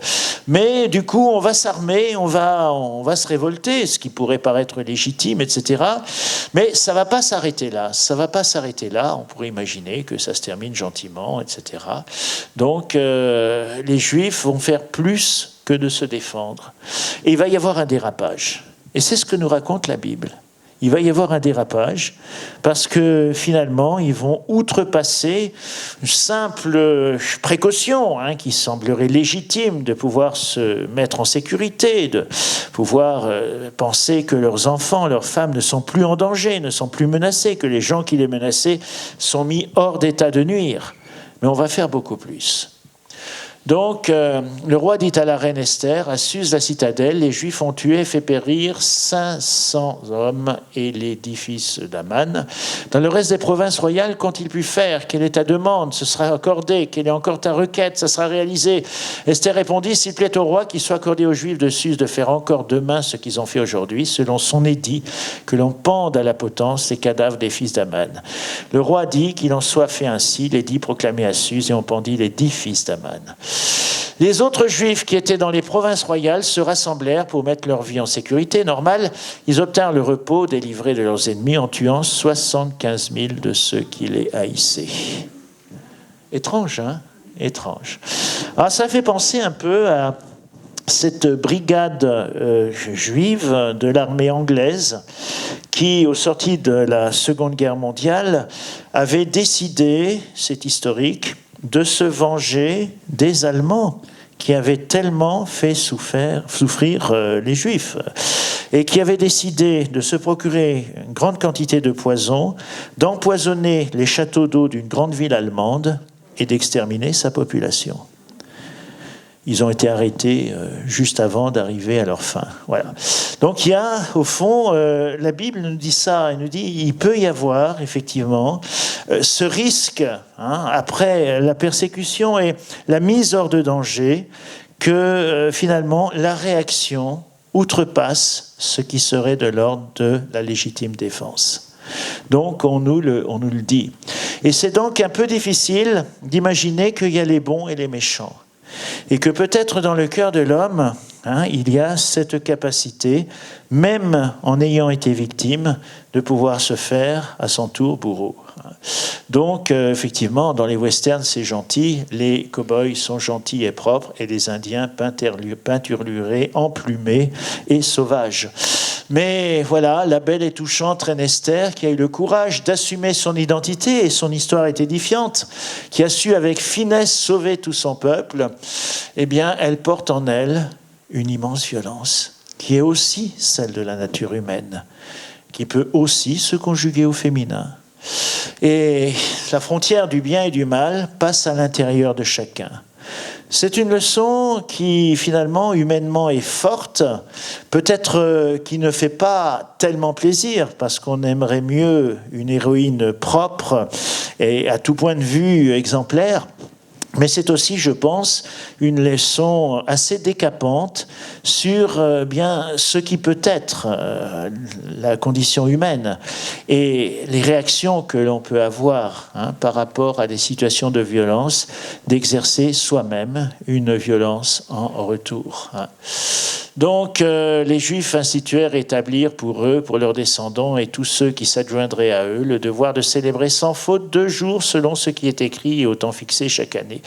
Mais du coup on va s'armer, on va se révolter, ce qui pourrait paraître légitime, etc. Mais ça ne va pas s'arrêter là, ça va pas s'arrêter là, on pourrait imaginer que ça se termine gentiment, etc. Donc les Juifs vont faire plus que de se défendre. Et il va y avoir un dérapage. Et c'est ce que nous raconte la Bible. Il va y avoir un dérapage parce que finalement, ils vont outrepasser une simple précaution qui semblerait légitime de pouvoir se mettre en sécurité, de pouvoir penser que leurs enfants, leurs femmes ne sont plus en danger, ne sont plus menacés, que les gens qui les menaçaient sont mis hors d'état de nuire. Mais on va faire beaucoup plus. Donc, le roi dit à la reine Esther, à Suse la citadelle, les Juifs ont tué et fait périr 500 hommes et les 10 fils d'Aman. Dans le reste des provinces royales, qu'ont-ils pu faire? Quelle est ta demande? Ce sera accordé. Quelle est encore ta requête? Ça sera réalisé. Esther répondit, s'il plaît au roi qu'il soit accordé aux Juifs de Suse de faire encore demain ce qu'ils ont fait aujourd'hui, selon son édit, que l'on pende à la potence les cadavres des fils d'Aman. Le roi dit qu'il en soit fait ainsi, l'édit proclamé à Suse, et on pendit les 10 fils d'Aman. Les autres Juifs qui étaient dans les provinces royales se rassemblèrent pour mettre leur vie en sécurité. Normal, ils obtinrent le repos délivré de leurs ennemis en tuant 75 000 de ceux qui les haïssaient. Étrange, hein? Étrange. Alors ça fait penser un peu à cette brigade juive de l'armée anglaise qui, au sorti de la Seconde Guerre mondiale, avait décidé, c'est historique, de se venger des Allemands qui avaient tellement fait souffrir les Juifs et qui avaient décidé de se procurer une grande quantité de poison, d'empoisonner les châteaux d'eau d'une grande ville allemande et d'exterminer sa population. Ils ont été arrêtés juste avant d'arriver à leur fin. Voilà. Donc il y a, au fond, la Bible nous dit ça, elle nous dit il peut y avoir effectivement ce risque, après la persécution et la mise hors de danger, que finalement la réaction outrepasse ce qui serait de l'ordre de la légitime défense. Donc on nous le dit. Et c'est donc un peu difficile d'imaginer qu'il y a les bons et les méchants. Et que peut-être dans le cœur de l'homme, il y a cette capacité, même en ayant été victime, de pouvoir se faire à son tour bourreau. Donc, effectivement, dans les westerns, c'est gentil, les cow-boys sont gentils et propres, et les Indiens peinturlurés, emplumés et sauvages. Mais voilà, la belle et touchante reine Esther, qui a eu le courage d'assumer son identité, et son histoire est édifiante, qui a su avec finesse sauver tout son peuple, eh bien, elle porte en elle une immense violence, qui est aussi celle de la nature humaine, qui peut aussi se conjuguer au féminin. Et la frontière du bien et du mal passe à l'intérieur de chacun. C'est une leçon qui, finalement, humainement est forte, peut-être qui ne fait pas tellement plaisir, parce qu'on aimerait mieux une héroïne propre et à tout point de vue exemplaire. Mais c'est aussi, je pense, une leçon assez décapante sur bien ce qui peut être la condition humaine et les réactions que l'on peut avoir par rapport à des situations de violence, d'exercer soi-même une violence en retour. Donc, les Juifs instituèrent et établirent pour eux, pour leurs descendants et tous ceux qui s'adjoindraient à eux, le devoir de célébrer sans faute 2 jours selon ce qui est écrit et au temps fixé chaque année.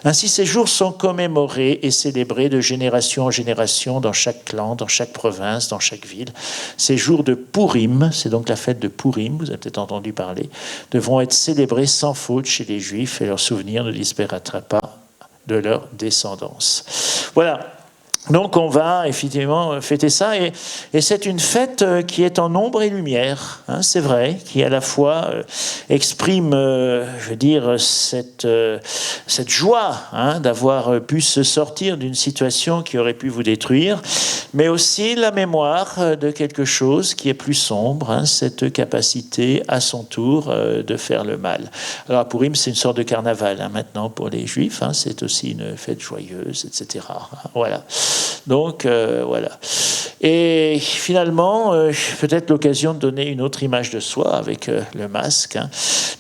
Ainsi, ces jours sont commémorés et célébrés de génération en génération dans chaque clan, dans chaque province, dans chaque ville. Ces jours de Pourim, c'est donc la fête de Pourim, vous avez peut-être entendu parler, devront être célébrés sans faute chez les Juifs et leur souvenir ne disparaîtra pas de leur descendance. Voilà. Donc on va effectivement fêter ça, et c'est une fête qui est en ombre et lumière, hein, c'est vrai, qui à la fois exprime, je veux dire, cette joie, hein, d'avoir pu se sortir d'une situation qui aurait pu vous détruire, mais aussi la mémoire de quelque chose qui est plus sombre, hein, cette capacité à son tour de faire le mal. Alors à Purim, c'est une sorte de carnaval, hein, maintenant pour les Juifs, hein, c'est aussi une fête joyeuse, etc. Voilà. Donc, voilà. Et finalement, peut-être l'occasion de donner une autre image de soi avec le masque. Hein.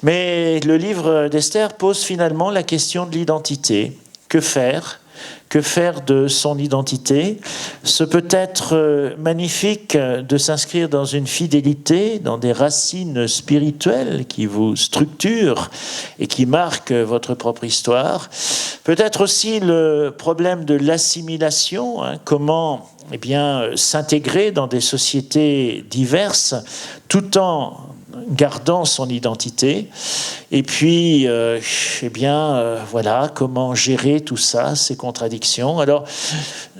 Mais le livre d'Esther pose finalement la question de l'identité. Que faire ? Que faire de son identité ? Ce peut être magnifique de s'inscrire dans une fidélité, dans des racines spirituelles qui vous structurent et qui marquent votre propre histoire. Peut-être aussi le problème de l'assimilation, hein, comment s'intégrer dans des sociétés diverses tout en gardant son identité, et puis, voilà, comment gérer tout ça, ces contradictions. Alors,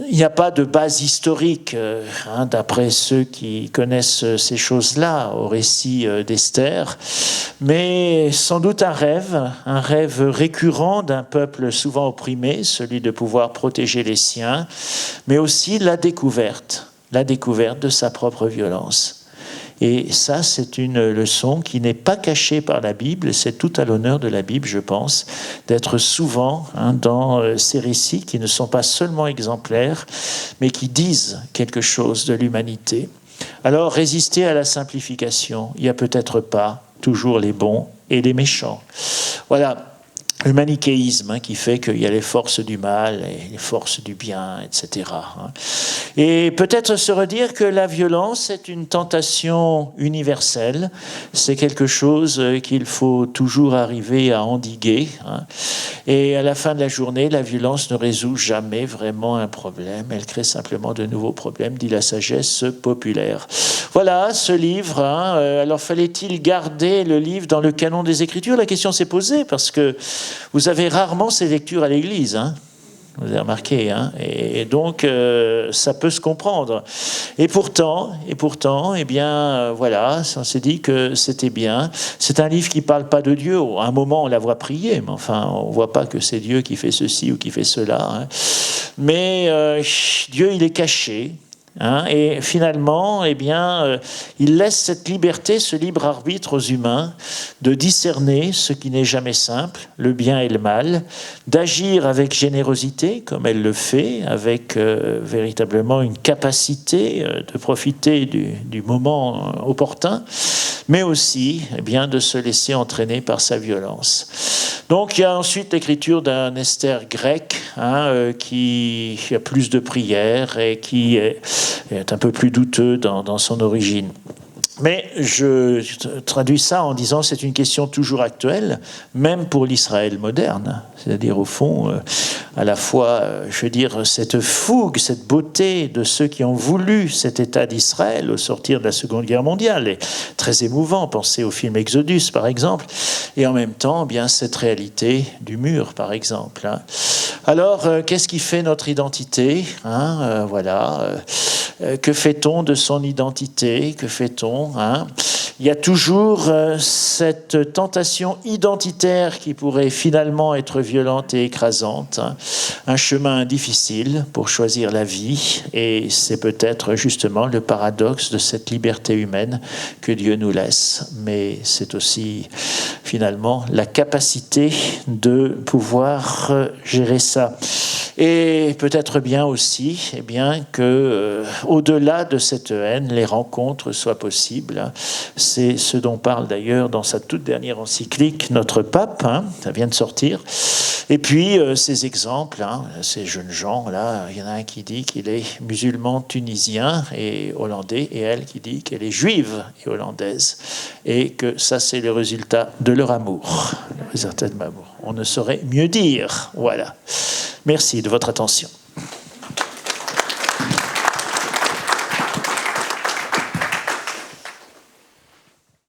il n'y a pas de base historique, d'après ceux qui connaissent ces choses-là, au récit d'Esther, mais sans doute un rêve récurrent d'un peuple souvent opprimé, celui de pouvoir protéger les siens, mais aussi la découverte de sa propre violence. Et ça, c'est une leçon qui n'est pas cachée par la Bible, c'est tout à l'honneur de la Bible, je pense, d'être souvent dans ces récits qui ne sont pas seulement exemplaires, mais qui disent quelque chose de l'humanité. Alors, résister à la simplification, il n'y a peut-être pas toujours les bons et les méchants. Voilà. Le manichéisme, qui fait qu'il y a les forces du mal et les forces du bien, etc. Et peut-être se redire que la violence est une tentation universelle, c'est quelque chose qu'il faut toujours arriver à endiguer. Et à la fin de la journée, la violence ne résout jamais vraiment un problème, elle crée simplement de nouveaux problèmes, dit la sagesse populaire. Voilà ce livre. Alors fallait-il garder le livre dans le canon des Écritures ? La question s'est posée parce que vous avez rarement ces lectures à l'église, hein, vous avez remarqué, hein, et donc ça peut se comprendre. Et pourtant, voilà, on s'est dit que c'était bien. C'est un livre qui parle pas de Dieu. À un moment, on la voit prier, mais enfin, on voit pas que c'est Dieu qui fait ceci ou qui fait cela. Hein. Mais Dieu, il est caché. Hein, et finalement, il laisse cette liberté, ce libre arbitre aux humains de discerner ce qui n'est jamais simple, le bien et le mal, d'agir avec générosité, comme elle le fait, avec véritablement une capacité de profiter du moment opportun, mais aussi de se laisser entraîner par sa violence. Donc il y a ensuite l'écriture d'un Esther grec, qui a plus de prières et qui est un peu plus douteux dans son origine. Mais je traduis ça en disant que c'est une question toujours actuelle, même pour l'Israël moderne. C'est-à-dire, au fond, à la fois, cette fougue, cette beauté de ceux qui ont voulu cet État d'Israël au sortir de la Seconde Guerre mondiale, est très émouvant. Pensez au film Exodus, par exemple. Et en même temps, cette réalité du mur, par exemple. Alors, qu'est-ce qui fait notre identité ? Que fait-on de son identité ? Que fait-on ? Il y a toujours cette tentation identitaire qui pourrait finalement être violente et écrasante. Un chemin difficile pour choisir la vie, et c'est peut-être justement le paradoxe de cette liberté humaine que Dieu nous laisse. Mais c'est aussi finalement la capacité de pouvoir gérer ça. Et peut-être bien aussi que au-delà de cette haine, les rencontres soient possibles. C'est ce dont parle d'ailleurs dans sa toute dernière encyclique notre pape, ça vient de sortir. Et puis ces exemples, ces jeunes gens là, il y en a un qui dit qu'il est musulman tunisien et hollandais, et elle qui dit qu'elle est juive et hollandaise, et que ça c'est le résultat de leur amour, le résultat de mon amour. On ne saurait mieux dire. Voilà. Merci de votre attention.